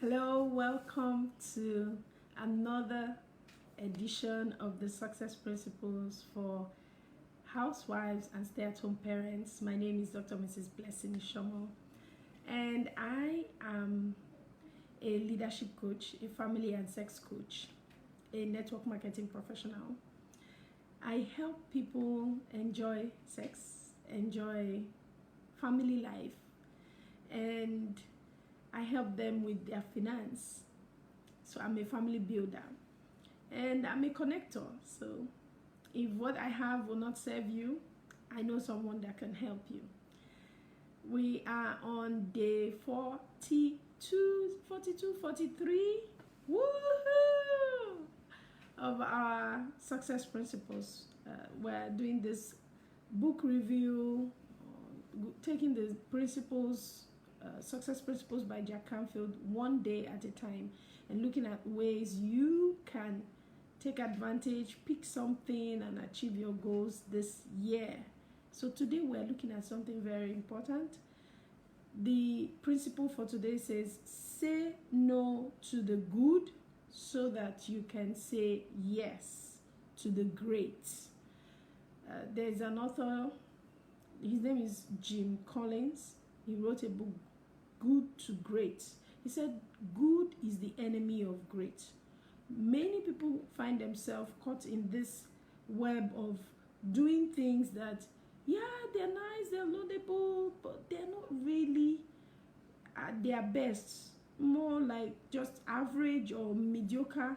Hello, welcome to another edition of the Success Principles for Housewives and Stay-at-Home Parents. My name is Dr. Mrs. Blessing Shomo, and I am a leadership coach, a family and sex coach, a network marketing professional. I help people enjoy sex, enjoy family life, and I help them with their finance. So I'm a family builder and I'm a connector. So if what I have will not serve you, I know someone that can help you. We are on day 43 woohoo, of our success principles. We're doing this book review, taking the principles, success principles by Jack Canfield, one day at a time, and looking at ways you can take advantage, pick something, and achieve your goals this year. So today we're looking at something very important. The principle for today says, say no to the good so that you can say yes to the great. There's an author, his name is Jim Collins. He wrote a book, Good to Great. He said, good is the enemy of great. Many people find themselves caught in this web of doing things that, yeah, they're nice, they're laudable, but they're not really at their best. More like just average or mediocre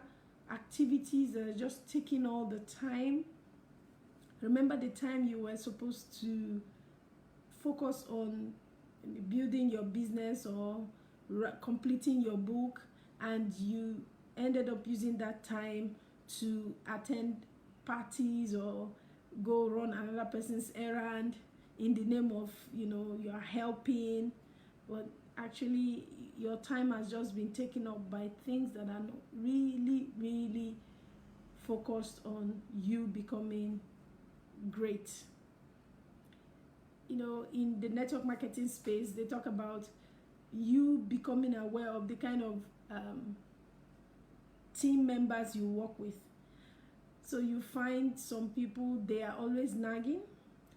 activities that are just taking all the time. Remember the time you were supposed to focus on building your business or completing your book, and you ended up using that time to attend parties or go run another person's errand in the name of, you're helping, but actually your time has just been taken up by things that are not really focused on you becoming great. In the network marketing space, they talk about you becoming aware of the kind of team members you work with. So you find some people, they are always nagging.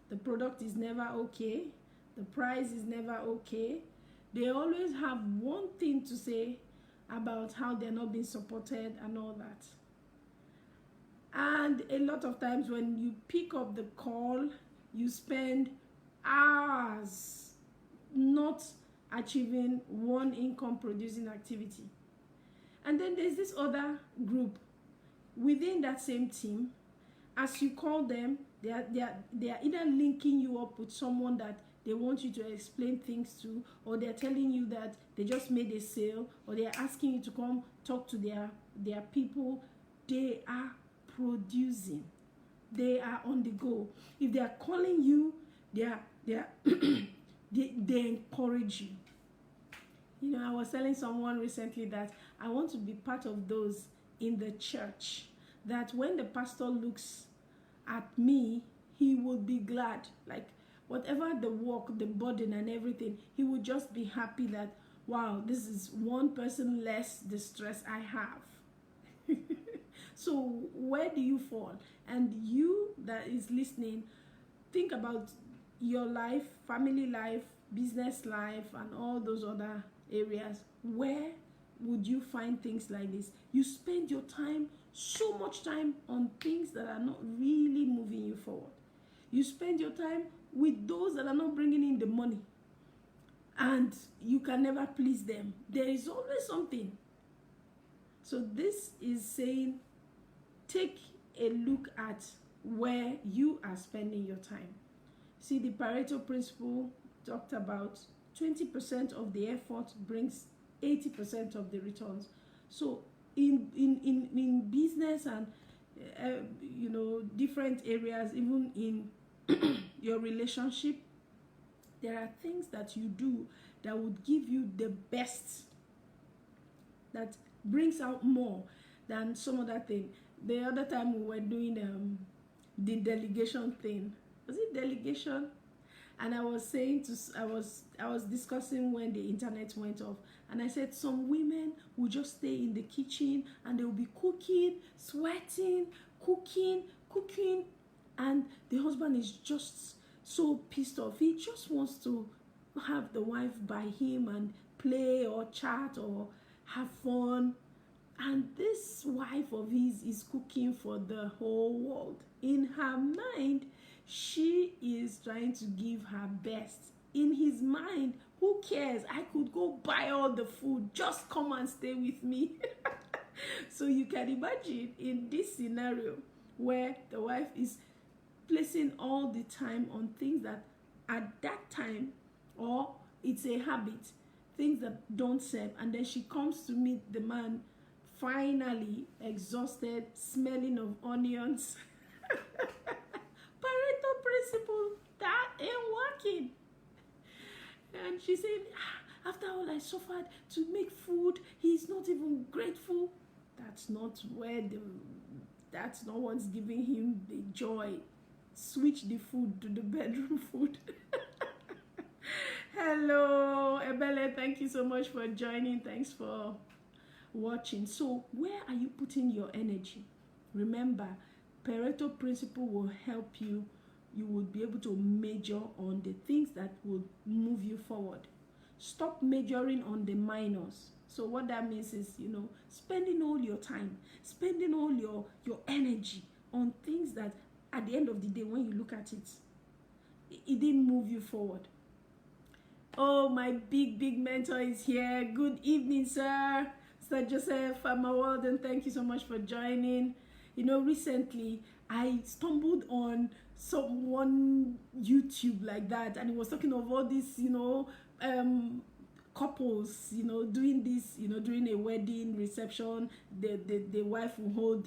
The product is never okay. The price is never okay. They always have one thing to say about how they're not being supported and all that. And a lot of times when you pick up the call, you spend hours not achieving one income producing activity. And then there's this other group within that same team. As you call them, they are either linking you up with someone that they want you to explain things to, or they're telling you that they just made a sale, or they're asking you to come talk to their people. They are producing. They are on the go. If they are calling you, they encourage you. I was telling someone recently that I want to be part of those in the church, that when the pastor looks at me, he will be glad. Like, whatever the work, the burden and everything, he would just be happy that, wow, this is one person less the stress I have. So where do you fall? And you that is listening, think about your life, family life, business life, and all those other areas. Where would you find things like this? You spend your time, so much time, on things that are not really moving you forward. You spend your time with those that are not bringing in the money, and you can never please them. There is always something. So this is saying, take a look at where you are spending your time. See, the Pareto principle talked about 20% of the effort brings 80% of the returns. So in business and different areas, even in your relationship, there are things that you do that would give you the best, that brings out more than some other thing. The other time we were doing the delegation thing. Was it delegation? And I was saying I was discussing when the internet went off, and I said some women will just stay in the kitchen and they'll be cooking, sweating, cooking, and the husband is just so pissed off. He just wants to have the wife by him and play or chat or have fun. And this wife of his is cooking for the whole world. In her mind, she is trying to give her best. In his mind, who cares? I could go buy all the food. Just come and stay with me. So you can imagine in this scenario where the wife is placing all the time on things that at that time, or it's a habit, things that don't serve, and then she comes to meet the man finally exhausted, smelling of onions. Pareto principle, that ain't working. And she said, after all I suffered to make food, he's not even grateful. That's not what's giving him the joy. Switch the food to the bedroom food. Hello, Ebele, thank you so much for joining. Thanks for watching. So where are you putting your energy? Remember, Pareto principle will help you. You will be able to major on the things that will move you forward. Stop majoring on the minors. So what that means is, spending all your time, spending all your energy on things that at the end of the day, when you look at it, it didn't move you forward. Oh, my big mentor is here. Good evening, sir. Sir Joseph Amaworld, thank you so much for joining. Recently I stumbled on one YouTube like that, and it was talking of all these, couples, doing this, during a wedding reception, the wife will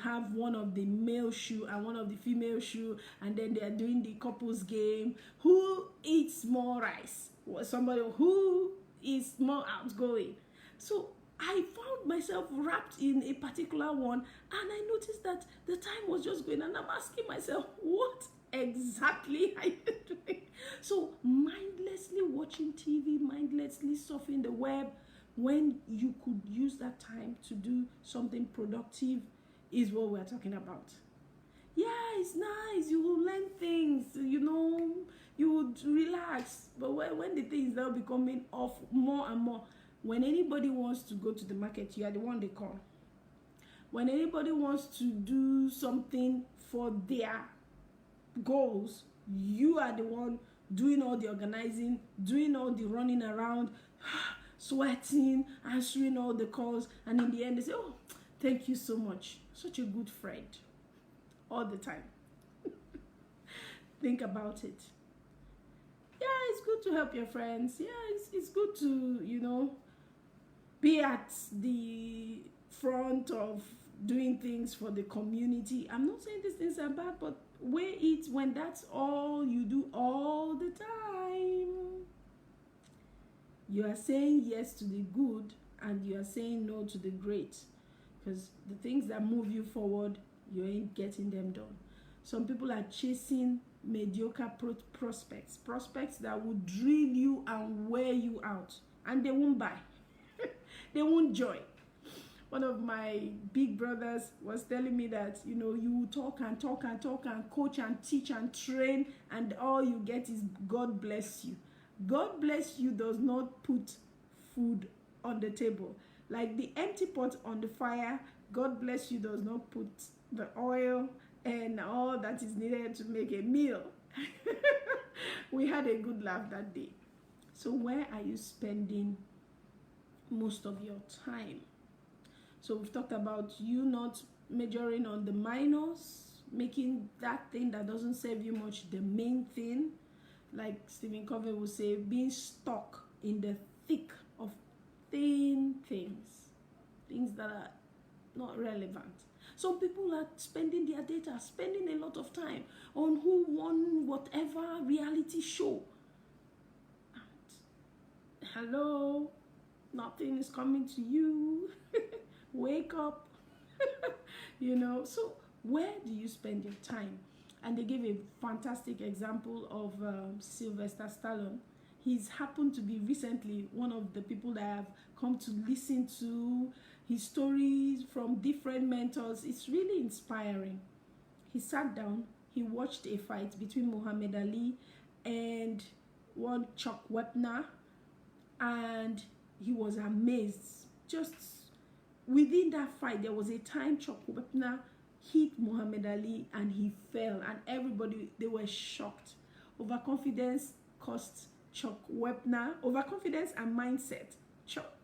have one of the male shoe and one of the female shoe, and then they are doing the couples game. Who eats more rice? Somebody who is more outgoing. So I found myself wrapped in a particular one, and I noticed that the time was just going, and I'm asking myself, what exactly are you doing? So mindlessly watching TV, mindlessly surfing the web, when you could use that time to do something productive, is what we're talking about. Yeah, it's nice, you will learn things, you would relax, but when the things are becoming off more and more, when anybody wants to go to the market, you are the one they call. When anybody wants to do something for their goals, you are the one doing all the organizing, doing all the running around, sweating, answering all the calls, and in the end they say, oh, thank you so much, such a good friend. All the time. Think about it. Yeah, it's good to help your friends. Yeah, it's good to, be at the front of doing things for the community. I'm not saying these things are bad, but weigh it when that's all you do all the time. You are saying yes to the good, and you are saying no to the great, because the things that move you forward, you ain't getting them done. Some people are chasing mediocre prospects that will drill you and wear you out, and they won't buy. They won't join. One of my big brothers was telling me that, you talk and coach and teach and train, and all you get is God bless you. God bless you does not put food on the table. Like the empty pot on the fire, God bless you does not put the oil and all that is needed to make a meal. We had a good laugh that day. So where are you spending most of your time? So we've talked about you not majoring on the minors, making that thing that doesn't serve you much the main thing. Like Stephen Covey would say, being stuck in the thick of thin things that are not relevant. Some people are spending their data, spending a lot of time on who won whatever reality show. And hello, nothing is coming to you. Wake up. So where do you spend your time? and they gave a fantastic example of Sylvester Stallone. He's happened to be recently one of the people that I've come to listen to his stories from different mentors. It's really inspiring. He sat down, he watched a fight between Muhammad Ali and one Chuck Wepner, and he was amazed. Just within that fight, there was a time Chuck Wepner hit Muhammad Ali and he fell, and everybody, they were shocked. Overconfidence cost Chuck Wepner, overconfidence and mindset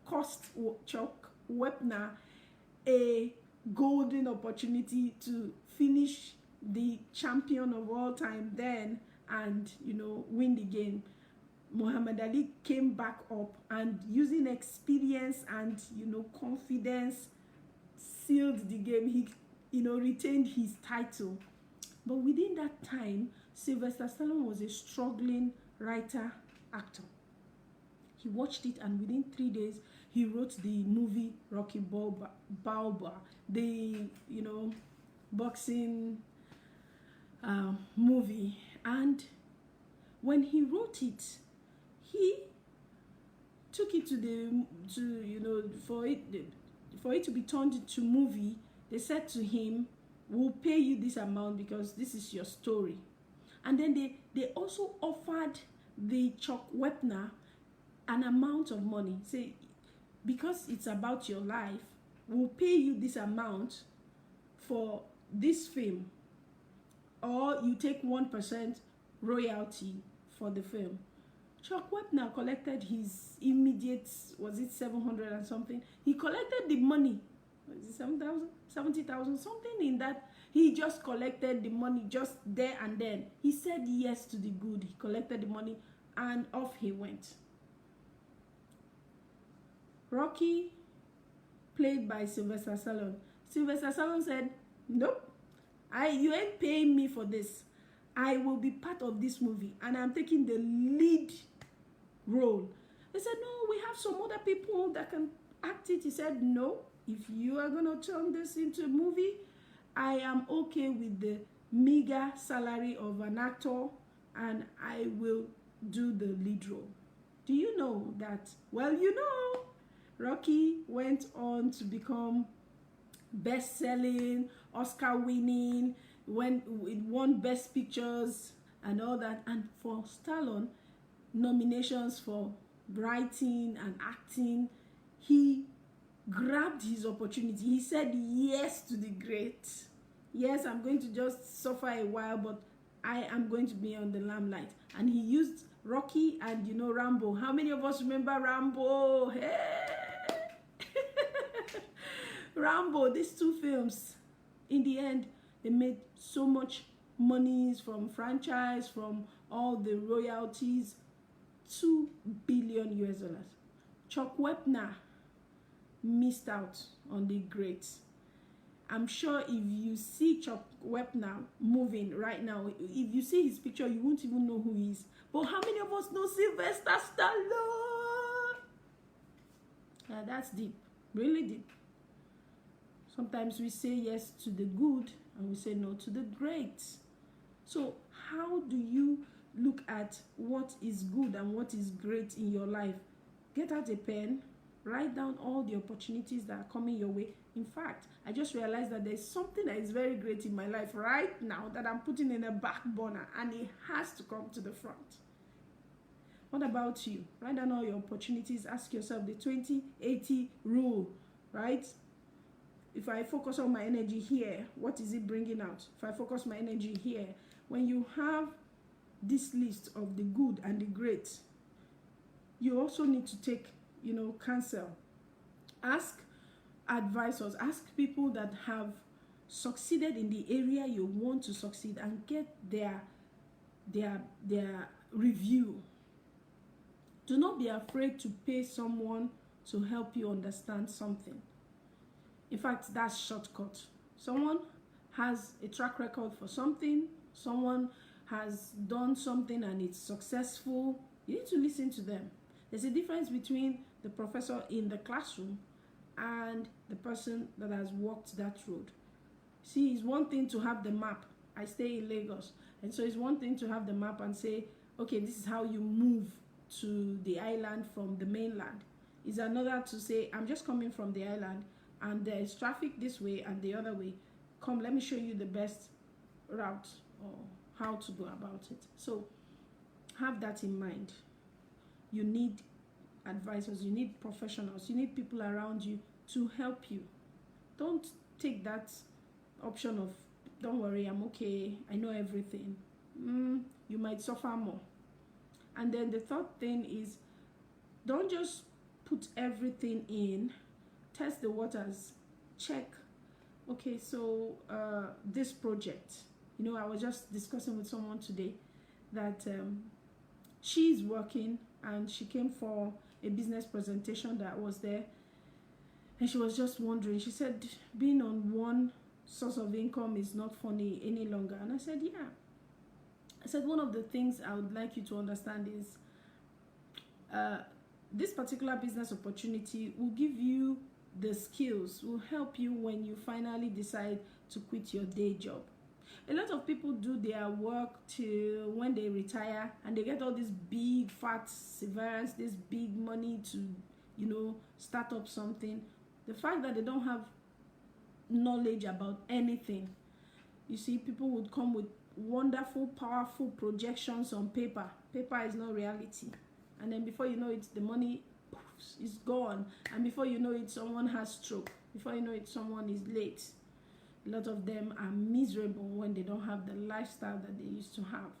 cost Chuck Wepner a golden opportunity to finish the champion of all time then and, you know, win the game. Muhammad Ali came back up and using experience and, you know, confidence sealed the game. He, you know, retained his title. But within that time, Sylvester Stallone was a struggling writer, actor. He watched it, and within 3 days, he wrote the movie Rocky Balboa, the, you know, boxing movie. And when he wrote it, he took it for it to be turned into movie. They said to him, "We'll pay you this amount because this is your story." And then they also offered the Chuck Wepner an amount of money. Say, because it's about your life, we'll pay you this amount for this film, or you take 1% royalty for the film. Chuck Wepner collected his immediate, was it 700 and something? He collected the money. Was it 7,000, 70,000, something in that. He just collected the money just there and then. He said yes to the good. He collected the money and off he went. Rocky, played by Sylvester Stallone. Sylvester Stallone said, "Nope, you ain't paying me for this. I will be part of this movie and I'm taking the lead role." They said, "No, we have some other people that can act it." He said, "No, if you are going to turn this into a movie, I am okay with the meager salary of an actor and I will do the lead role." Do you know that? Well, you know, Rocky went on to become best-selling, Oscar-winning, won Best Pictures and all that. And for Stallone, nominations for writing and acting, he grabbed his opportunity. He said yes to the great. Yes, I'm going to just suffer a while, but I am going to be on the limelight. And he used Rocky and, you know, Rambo. How many of us remember Rambo? Hey! Rambo, these two films, in the end, they made so much money from franchise, from all the royalties, $2 billion US. Chuck Wepner missed out on the great. I'm sure if you see Chuck Wepner moving right now, if you see his picture, you won't even know who he is. But how many of us know Sylvester Stallone? That's deep, really deep. Sometimes we say yes to the good and we say no to the great. So how do you look at what is good and what is great in your life? Get out a pen, write down all the opportunities that are coming your way. In fact, I just realized that there's something that is very great in my life right now that I'm putting in a back burner and it has to come to the front. What about you? Write down all your opportunities. Ask yourself the 20-80 rule, right? If I focus on my energy here, what is it bringing out? If I focus my energy here, when you have this list of the good and the great, you also need to take, you know, counsel. Ask advisors, ask people that have succeeded in the area you want to succeed and get their review. Do not be afraid to pay someone to help you understand something. In fact, that's shortcut. Someone has a track record for something, someone has done something and it's successful. You need to listen to them. There's a difference between the professor in the classroom and the person that has walked that road. See, it's one thing to have the map I stay in Lagos. And so it's one thing to have the map and say, okay, this is how you move to the island from the mainland. It's another to say, I'm just coming from the island and there's traffic this way and the other way. Come, let me show you the best route or how to go about it. So have that in mind. You need advisors, you need professionals, you need people around you to help you. Don't take that option of, don't worry, I'm okay, I know everything. You might suffer more. And then the third thing is, don't just put everything in, test the waters, check. Okay, so this project, you know, I was just discussing with someone today that she's working and she came for a business presentation that was there, and she was just wondering, she said being on one source of income is not funny any longer. And I said, yeah. I said, one of the things I would like you to understand is this particular business opportunity will give you the skills, will help you when you finally decide to quit your day job. A lot of people do their work till when they retire, and they get all this big fat severance, this big money to, you know, start up something. The fact that they don't have knowledge about anything, you see, people would come with wonderful, powerful projections on paper. Paper is not reality. And then before you know it, the money is gone. And before you know it, someone has stroke. Before you know it, someone is late. A lot of them are miserable when they don't have the lifestyle that they used to have.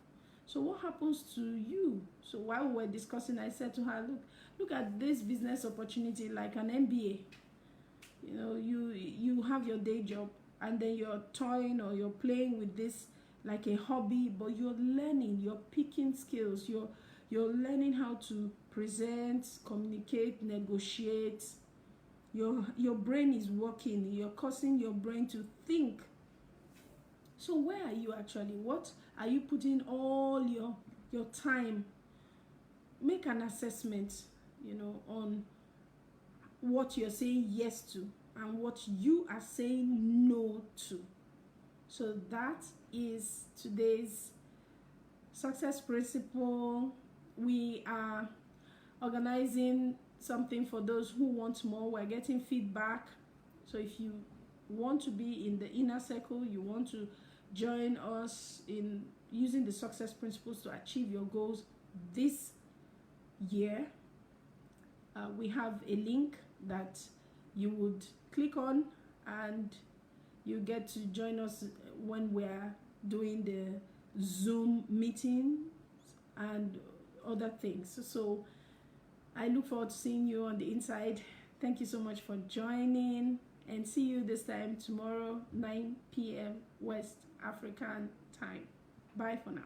So what happens to you? So while we were discussing, I said to her, look at this business opportunity like an MBA. You know, you have your day job and then you're toying or you're playing with this like a hobby, but you're learning, you're picking skills, you're learning how to present, communicate, negotiate. Your brain is working, you're causing your brain to think. So where are you actually? What are you putting all your time? Make an assessment, you know, on what you're saying yes to and what you are saying no to. So that is today's success principle. We are organizing something for those who want more. We're getting feedback. So if you want to be in the inner circle, you want to join us in using the success principles to achieve your goals this year, we have a link that you would click on and you get to join us when we're doing the Zoom meetings and other things. So I look forward to seeing you on the inside. Thank you so much for joining, and see you this time tomorrow, 9 p.m. West African time. Bye for now.